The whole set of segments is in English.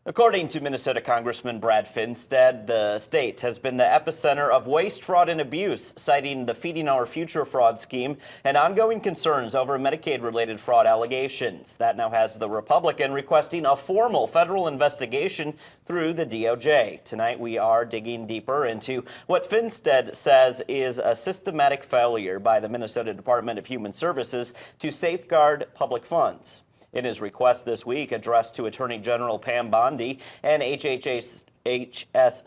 According to Minnesota Congressman Brad Finstad, the state has been the epicenter of waste, fraud, and abuse, citing the Feeding Our Future fraud scheme and ongoing concerns over Medicaid-related fraud allegations. That now has the Republican requesting a formal federal investigation through the DOJ. Tonight, we are digging deeper into what Finstad says is a systematic failure by the Minnesota Department of Human Services to safeguard public funds. In his request this week addressed to Attorney General Pam Bondi and HHS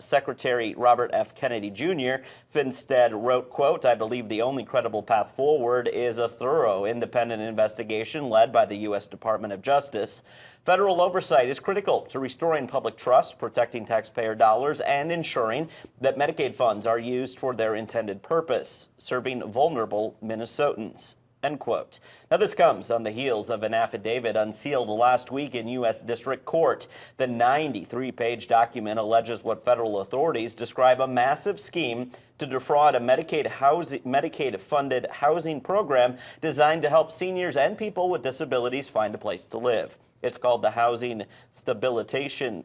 Secretary Robert F. Kennedy Jr., Finstad wrote, quote, "I believe the only credible path forward is a thorough independent investigation led by the U.S. Department of Justice. Federal oversight is critical to restoring public trust, protecting taxpayer dollars, and ensuring that Medicaid funds are used for their intended purpose, serving vulnerable Minnesotans." End quote. Now, this comes on the heels of an affidavit unsealed last week in U.S. District Court. The 93-page document alleges what federal authorities describe a massive scheme to defraud a Medicaid-funded housing program designed to help seniors and people with disabilities find a place to live. It's called the Housing Stabilization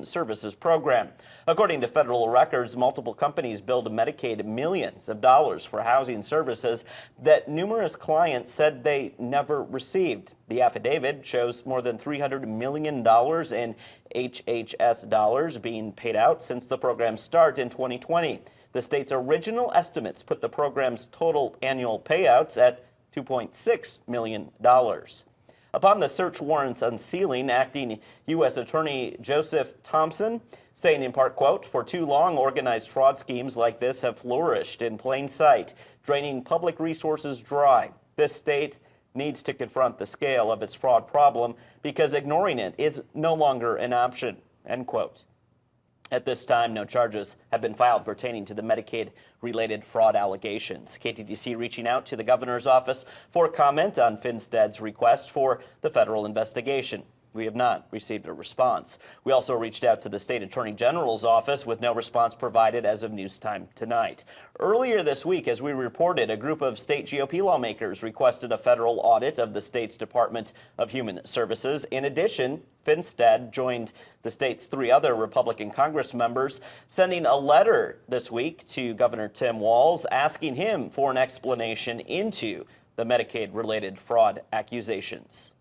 Services Program. According to federal records, multiple companies billed Medicaid millions of dollars for housing services that numerous clients said they never received. The affidavit shows more than $300 million in HHS dollars being paid out since the program's start in 2020. The state's original estimates put the program's total annual payouts at $2.6 million. Upon the search warrant's unsealing, acting U.S. Attorney Joseph Thompson saying in part, quote, "For too long, organized fraud schemes like this have flourished in plain sight, draining public resources dry. This state needs to confront the scale of its fraud problem because ignoring it is no longer an option." End quote. At this time, no charges have been filed pertaining to the Medicaid-related fraud allegations. KTDC reaching out to the governor's office for comment on Finstad's request for the federal investigation. We have not received a response. We also reached out to the state attorney general's office with no response provided as of news time tonight. Earlier this week, as we reported, a group of state GOP lawmakers requested a federal audit of the state's Department of Human Services. In addition, Finstad joined the state's three other Republican Congress members, sending a letter this week to Governor Tim Walz asking him for an explanation into the Medicaid-related fraud accusations.